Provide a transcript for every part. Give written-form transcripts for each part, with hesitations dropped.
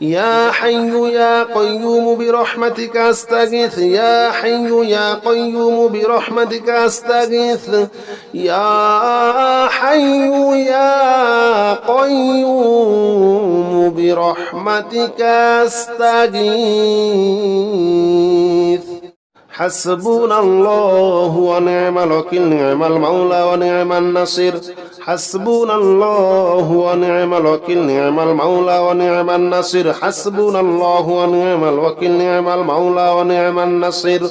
يا حي يا قيوم برحمتك أستغيث يا حي يا قيوم برحمتك أستغيث يا حي يا قيوم برحمتك أستغيث حسبنا الله ونعم الوكيل نعم المولى ونعم النصير حسبنا الله ونعم الوكيل نعم المولى ونعم النصير حسبنا الله ونعم الوكيل نعم المولى ونعم النصير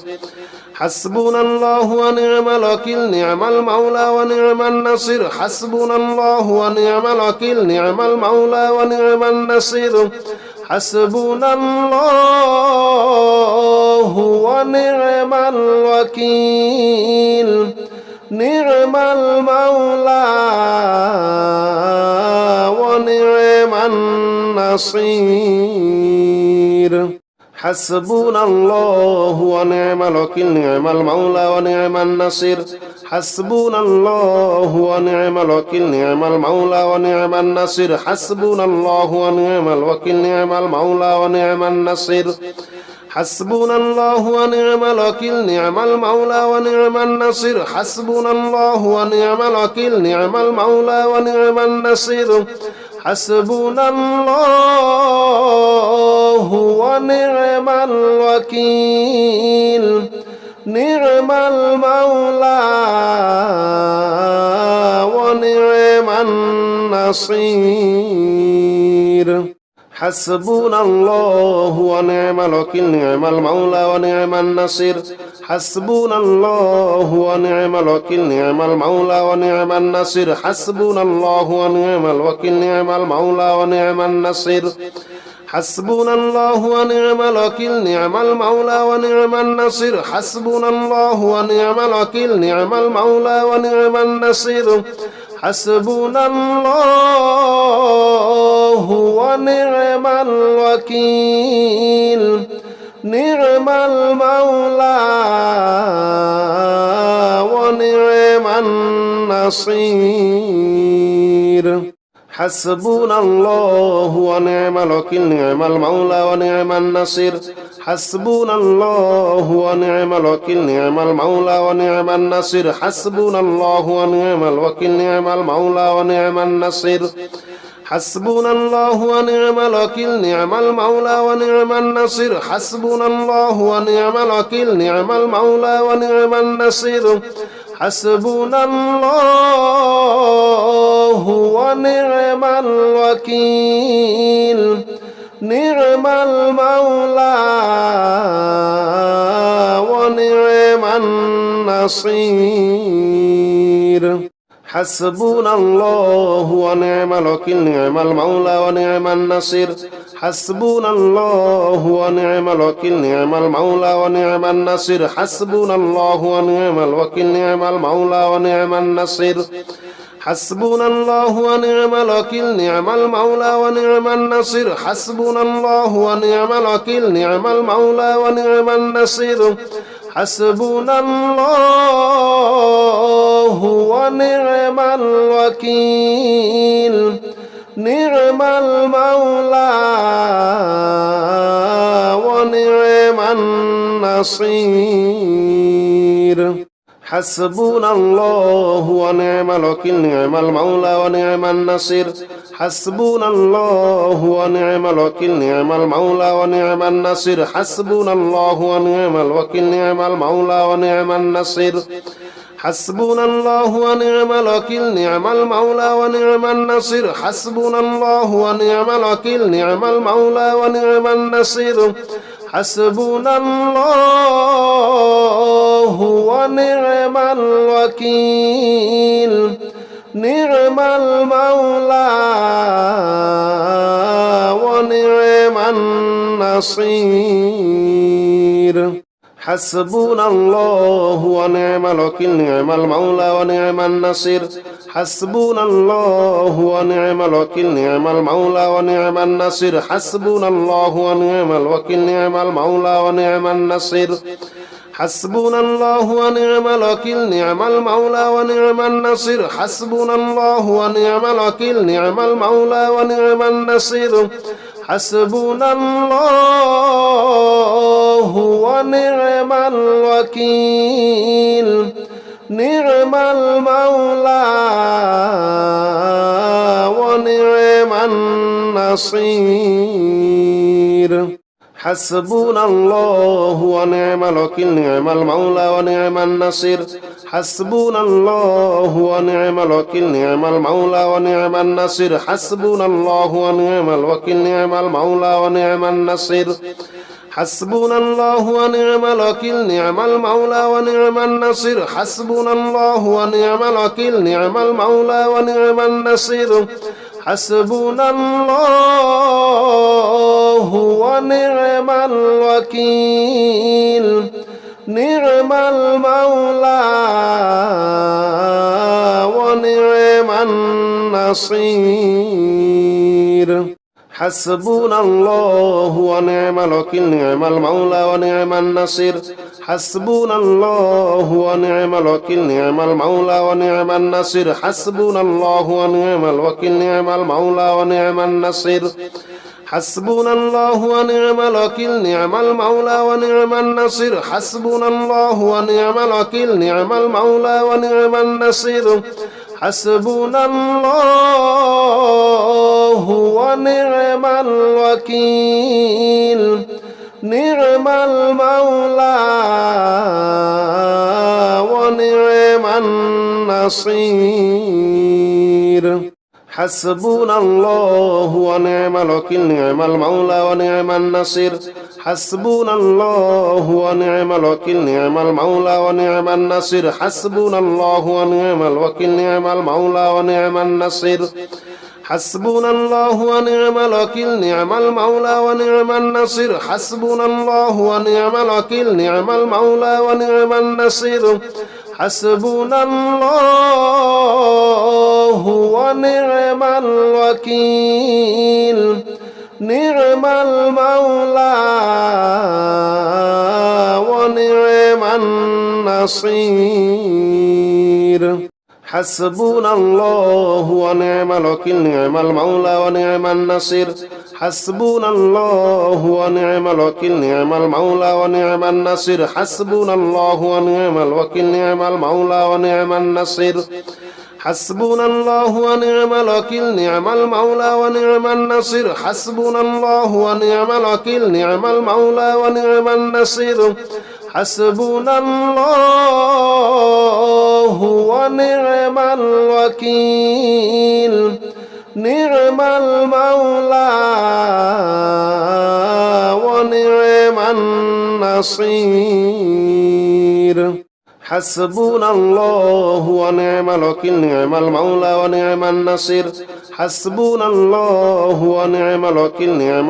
حسبنا الله ونعم الوكيل نعم المولى ونعم النصير حسبنا الله ونعم الوكيل نعم المولى ونعم النصير حسبنا الله ونعم الوكيل نعم المولى ونعم النصير حسبنا الله ونعم الوكيل نعم المولى ونعم النصير حسبنا الله ونعم الوكيل نعم المولى ونعم النصير حسبنا الله ونعم الوكيل نعم المولى ونعم النصير حسبنا الله ونعم الوكيل نعم المولى ونعم النصير حسبنا الله ونعم الوكيل نعم المولى ونعم النصير حسبنا الله ونعم الوكيل نعم المولى ونعم النصير حسبنا الله ونعم الوكيل نعم المولى ونعم النصير حسبنا الله ونعم الوكيل نعم المولى ونعم النصير حسبنا الله ونعم الوكيل نعم المولى ونعم النصير حسبنا الله ونعم الوكيل نعم المولى ونعم النصير حسبنا الله ونعم الوكيل نعم المولى ونعم النصير حسبنا الله ونعم الوكيل نعم المولى ونعم النصير حسبنا الله ونعم الوكيل نعم المولى ونعم النصير حسبنا الله ونعم الوكيل نعم المولى ونعم النصير حسبنا الله ونعم الوكيل نعم المولى ونعم النصير حسبنا الله ونعم الوكيل نعم المولى ونعم النصير حسبنا الله ونعم الوكيل نعم المولى ونعم النصير حسبنا الله ونعم الوكيل نعم المولى ونعم النصير حسبنا الله ونعم الوكيل نعم المولى ونعم النصير حسبنا الله ونعم الوكيل نعم المولى ونعم النصير حسبنا الله ونعم الوكيل نعم المولى ونعم النصير حسبنا الله ونعم الوكيل نعم المولى ونعم النصير حسبنا الله ونعم الوكيل نعم المولى ونعم النصير حسبنا الله ونعم الوكيل نعم المولى ونعم النصير حسبنا الله ونعم الوكيل نعم المولى ونعم النصير حسبنا الله ونعم الوكيل نعم المولى ونعم النصير حسبنا الله ونعم الوكيل نعم المولى ونعم النصير حسبنا الله ونعم الوكيل نعم المولى ونعم النصير حسبنا الله ونعم الوكيل نعم المولى ونعم النصير حسبنا الله ونعم الوكيل نعم المولى ونعم النصير حسبنا الله ونعم الوكيل نعم المولى ونعم النصير حسبنا الله ونعم الوكيل نعم المولى ونعم النصير حسبنا الله ونعم الوكيل نعم المولى ونعم النصير حسبنا الله ونعم الوكيل نعم المولى ونعم النصير حسبنا الله ونعم الوكيل نعم المولى ونعم النصير حسبنا الله ونعم الوكيل نعم المولى ونعم النصير حسبنا الله ونعم الوكيل نعم المولى ونعم النصير حسبنا الله ونعم الوكيل نعم المولى ونعم النصير حسبنا الله ونعم الوكيل نعم المولى ونعم النصير حسبنا الله ونعم الوكيل نعم المولى ونعم النصير حسبنا الله ونعم الوكيل نعم المولى ونعم النصير حسبنا الله ونعم الوكيل نعم المولى ونعم النصير حسبنا الله ونعم الوكيل نعم المولى ونعم النصير حسبنا الله ونعم الوكيل نعم المولى ونعم النصير حسبنا الله ونعم الوكيل نعم المولى ونعم النصير حسبنا الله ونعم الوكيل نعم المولى ونعم النصير حسبنا الله ونعم الوكيل نعم المولى ونعم النصير حسبنا الله ونعم الوكيل نعم المولى ونعم النصير حسبنا الله ونعم الوكيل نعم المولى ونعم النصير حسبنا الله ونعم الوكيل نعم المولى ونعم النصير حسبنا الله ونعم الوكيل نعم المولى ونعم النصير حسبنا الله ونعم الوكيل نعم المولى ونعم النصير حسبنا الله ونعم الوكيل نعم المولى ونعم النصير حسبنا الله ونعم الوكيل نعم المولى ونعم النصير حسبنا الله ونعم الوكيل نعم المولى ونعم النصير حسبنا الله ونعم الوكيل نعم المولى ونعم النصير حسبنا الله ونعم الوكيل نعم المولى ونعم النصير حسبنا الله ونعم الوكيل نعم المولى ونعم النصير حسبنا الله ونعم الوكيل نعم المولى ونعم النصير حسبنا الله ونعم الوكيل نعم المولى ونعم النصير حسبنا الله ونعم الوكيل نعم المولى ونعم النصير حسبنا الله ونعم الوكيل نعم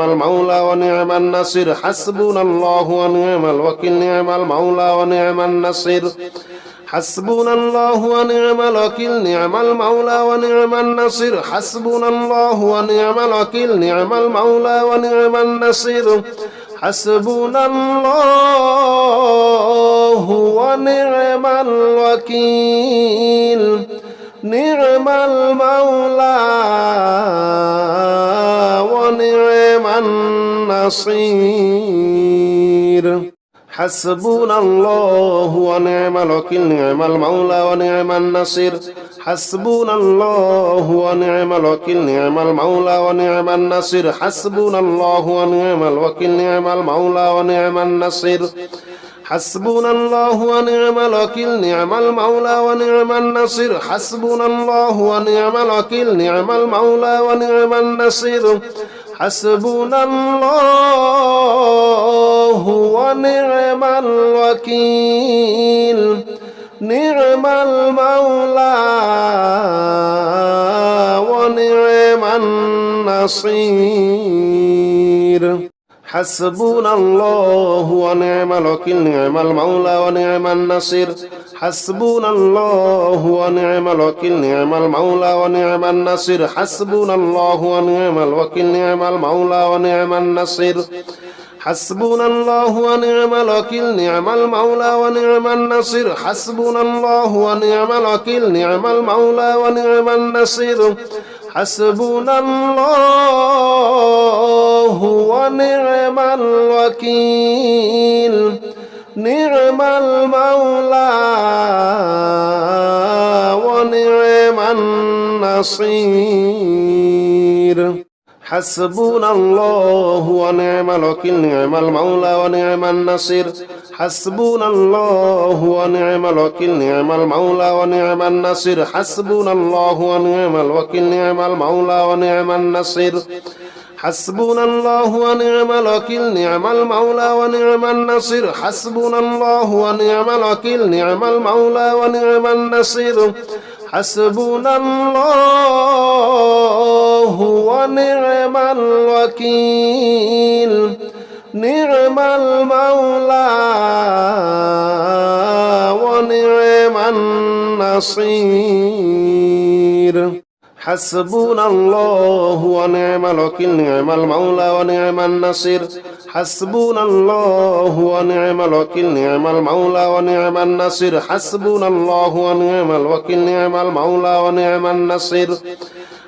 المولى ونعم النصير حسبنا الله ونعم الوكيل نعم المولى ونعم النصير حسبنا الله ونعم الوكيل نعم المولى ونعم النصير حسبنا الله ونعم الوكيل نعم المولى ونعم النصير حسبنا الله ونعم الوكيل نعم المولى ونعم النصير حسبنا الله ونعم الوكيل نعم المولى ونعم النصير حسبنا الله ونعم الوكيل نعم المولى ونعم النصير حسبنا الله ونعم الوكيل نعم المولى ونعم النصير حسبنا الله ونعم الوكيل نعم المولى ونعم النصير حسبنا الله ونعم الوكيل نعم المولى ونعم النصير حسبنا الله ونعم الوكيل نعم المولى ونعم النصير حسبنا الله ونعم الوكيل نعم المولى ونعم النصير حسبنا الله ونعم الوكيل نعم المولى ونعم النصير حسبنا الله ونعم الوكيل نعم المولى ونعم النصير حسبنا الله ونعم الوكيل نعم المولى ونعم النصير حسبنا الله ونعم الوكيل نعم المولى ونعم النصير حسبنا الله ونعم الوكيل نعم المولى ونعم النصير حسبنا الله ونعم الوكيل نعم المولى ونعم النصير حسبنا الله ونعم الوكيل نعم المولى ونعم النصير حسبنا الله ونعم الوكيل نعم المولى ونعم النصير حسبنا الله ونعم الوكيل نعم المولى ونعم النصير حسبنا الله ونعم الوكيل نعم المولى ونعم النصير حسبنا الله ونعم الوكيل نعم المولى ونعم النصير حسبنا الله ونعم الوكيل نعم المولى ونعم النصير حسبنا الله ونعم الوكيل نعم المولى ونعم النصير حسبنا الله ونعم الوكيل نعم المولى ونعم النصير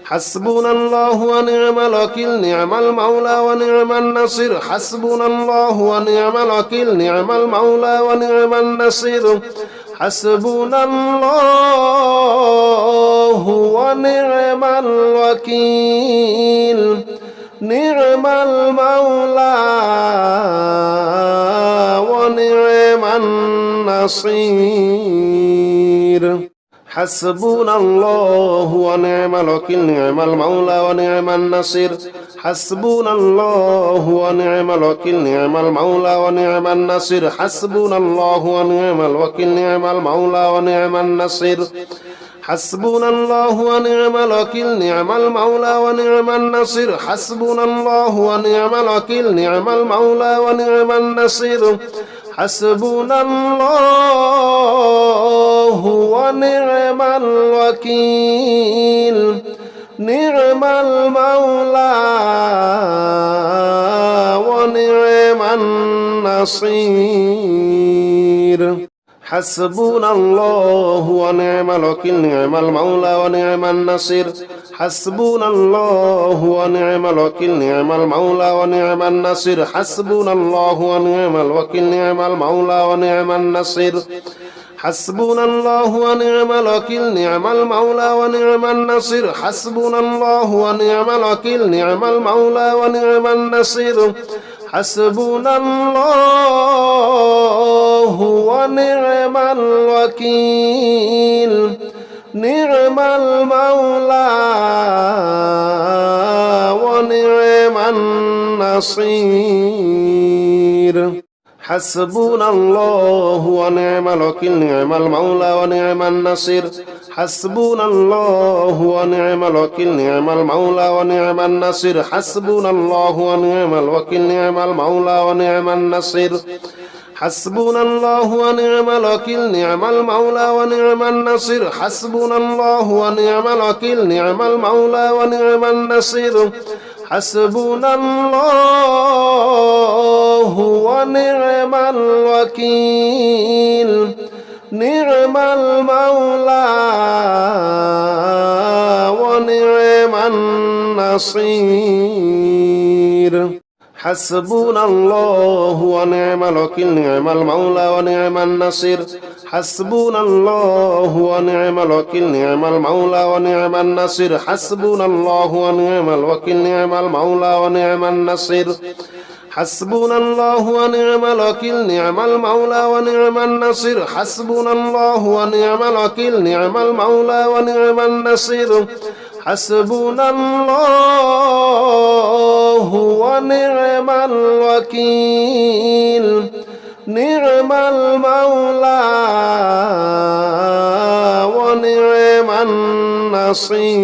حسبنا الله ونعم الوكيل نعم المولى ونعم النصير حسبنا الله ونعم الوكيل نعم المولى ونعم النصير حسبنا الله ونعم الوكيل نعم المولى ونعم النصير حسبنا الله ونعم الوكيل نعم المولى ونعم النصير حسبنا الله ونعم الوكيل نعم المولى ونعم النصير حسبنا الله ونعم الوكيل نعم المولى ونعم النصير حسبنا الله ونعم الوكيل نعم المولى ونعم النصير حسبنا الله ونعم الوكيل نعم المولى ونعم النصير حسبنا الله ونعم الوكيل نعم المولى ونعم النصير حسبنا الله ونعم الوكيل نعم المولى ونعم النصير حسبنا الله ونعم الوكيل نعم المولى ونعم النصير حسبنا الله ونعم الوكيل نعم المولى ونعم النصير حسبنا الله ونعم الوكيل نعم المولى ونعم النصير حسبنا الله ونعم الوكيل نعم المولى ونعم النصير حسبنا الله ونعم الوكيل نعم المولى ونعم النصير حسبنا الله ونعم الوكيل نعم المولى ونعم النصير حسبنا الله ونعم الوكيل نعم المولى ونعم النصير حسبنا الله ونعم الوكيل نعم المولى ونعم النصير حسبنا الله ونعم الوكيل نعم المولى ونعم النصير حسبنا الله ونعم الوكيل نعم المولى ونعم النصير حسبنا الله ونعم الوكيل نعم المولى ونعم النصير حسبنا الله ونعم الوكيل نعم المولى ونعم النصير حسبنا الله ونعم الوكيل نعم المولى ونعم النصير حسبنا الله ونعم الوكيل نعم المولى ونعم النصير حسبنا الله ونعم الوكيل نعم المولى ونعم النصير حسبنا الله ونعم الوكيل نعم المولى ونعم النصير حسبنا الله ونعم الوكيل نعم المولى ونعم النصير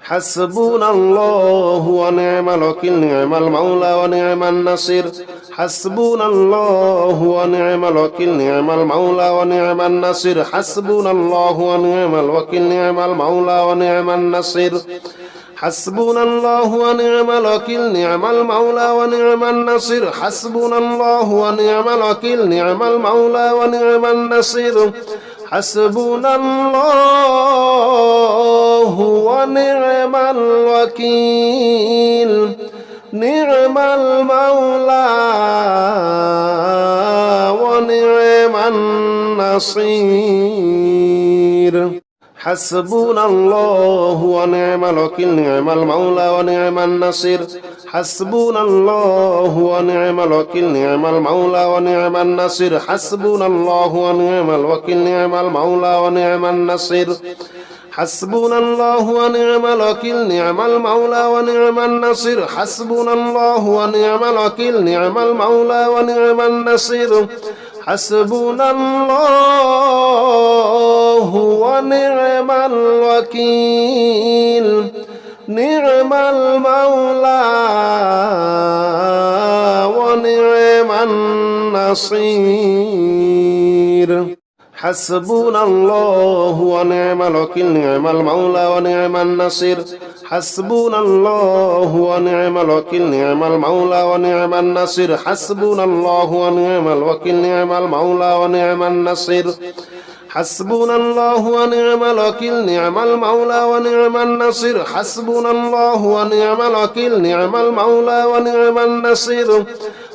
حسبنا الله ونعم الوكيل نعم المولى ونعم النصير حسبنا الله ونعم الوكيل نعم المولى ونعم النصير حسبنا الله ونعم الوكيل نعم المولى ونعم النصير حسبنا الله ونعم الوكيل نعم المولى ونعم النصير حسبنا الله ونعم الوكيل نعم المولى ونعم النصير حسبنا الله ونعم الوكيل نعم المولى ونعم النصير حسبنا الله ونعم الوكيل نعم المولى ونعم النصير حسبنا الله ونعم الوكيل نعم المولى ونعم النصير حسبنا الله ونعم الوكيل نعم المولى ونعم النصير حسبنا الله ونعم الوكيل نعم المولى ونعم النصير حسبنا الله ونعم الوكيل نعم المولى ونعم النصير حسبنا الله ونعم الوكيل نعم المولى ونعم النصير حسبنا الله ونعم الوكيل نعم المولى ونعم النصير حسبنا الله ونعم الوكيل نعم المولى ونعم النصير حسبنا الله ونعم الوكيل نعم المولى ونعم النصير حسبنا الله ونعم الوكيل نعم المولى ونعم النصير حسبنا الله ونعم الوكيل نعم المولى ونعم النصير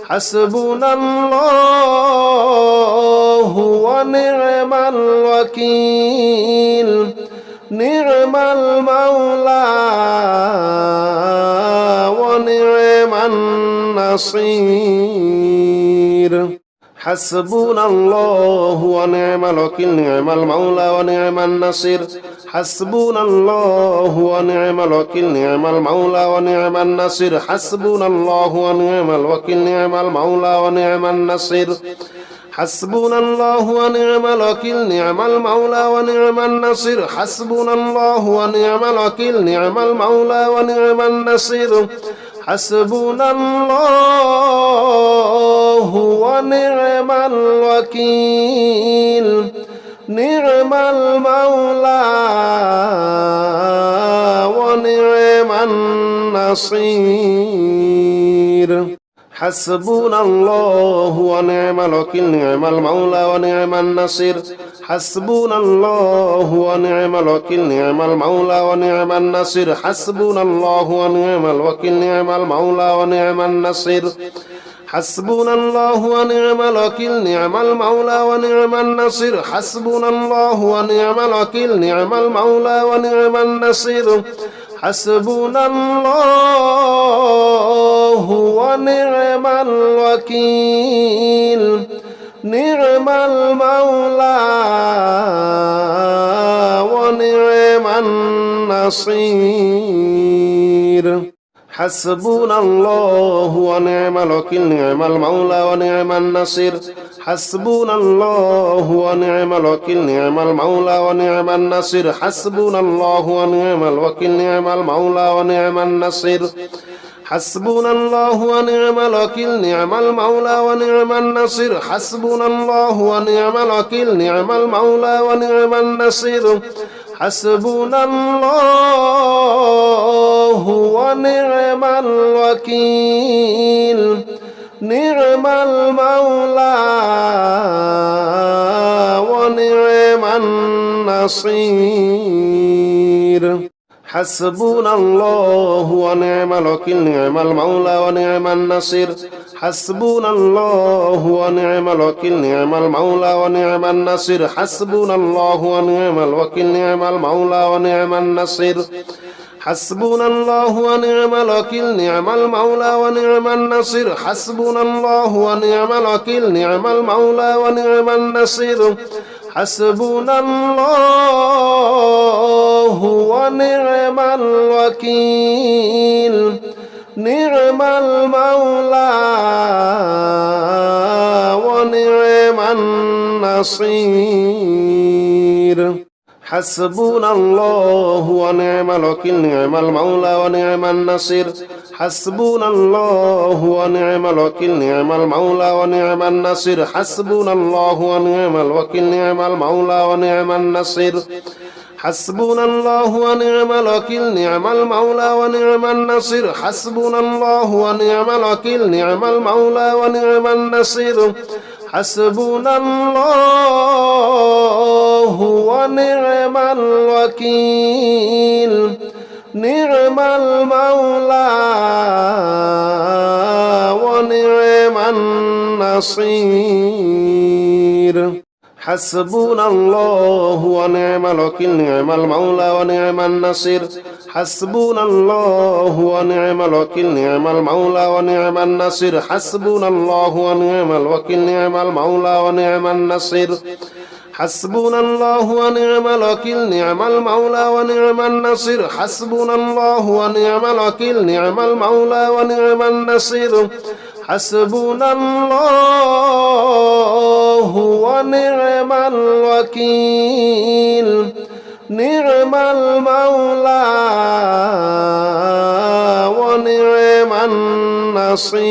حسبنا الله ونعم الوكيل نعم المولى ونعم النصير حسبنا الله ونعم الوكيل نعم المولى ونعم النصير حسبنا الله ونعم الوكيل نعم المولى ونعم النصير حسبنا الله ونعم الوكيل نعم المولى ونعم النصير حسبنا الله ونعم الوكيل نعم المولى ونعم النصير حسبنا الله ونعم الوكيل نعم المولى ونعم النصير حسبنا الله ونعم الوكيل نعم المولى ونعم النصير حسبنا الله ونعم الوكيل نعم المولى ونعم النصير حسبنا الله ونعم الوكيل نعم المولى ونعم النصير حسبنا الله ونعم الوكيل نعم المولى ونعم النصير حسبنا الله ونعم الوكيل نعم المولى ونعم النصير حسبنا الله ونعم الوكيل نعم المولى ونعم النصير حسبنا الله ونعم الوكيل نعم المولى ونعم النصير حسبنا الله ونعم الوكيل نعم المولى ونعم النصير حسبنا الله ونعم الوكيل نعم المولى ونعم النصير حسبنا الله ونعم الوكيل نعم المولى ونعم النصير حسبنا الله ونعم الوكيل نعم المولى ونعم النصير حسبنا الله ونعم الوكيل نعم المولى ونعم النصير حسبنا الله ونعم الوكيل نعم المولى ونعم النصير حسبنا الله ونعم الوكيل نعم المولى ونعم النصير حسبنا الله ونعم الوكيل نعم المولى ونعم النصير حسبنا الله ونعم الوكيل نعم المولى ونعم النصير حسبنا الله ونعم الوكيل نعم المولى ونعم النصير حسبنا الله ونعم الوكيل نعم المولى ونعم النصير حسبنا الله ونعم الوكيل نعم المولى ونعم النصير حسبنا الله ونعم الوكيل نعم المولى ونعم النصير حسبنا الله ونعم الوكيل نعم المولى ونعم النصير حسبنا الله ونعم الوكيل نعم المولى ونعم النصير حسبنا الله ونعم الوكيل نعم المولى ونعم النصير حسبنا الله ونعم الوكيل نعم المولى ونعم النصير حسبنا الله ونعم الوكيل نعم المولى ونعم النصير حسبنا الله ونعم الوكيل نعم المولى ونعم النصير حسبنا الله ونعم الوكيل نعم المولى ونعم النصير حسبنا الله ونعم الوكيل نعم المولى ونعم النصير حسبنا الله ونعم الوكيل نعم المولى ونعم النصير حسبنا الله ونعم الوكيل نعم المولى ونعم النصير حسبنا الله ونعم الوكيل نعم المولى ونعم النصير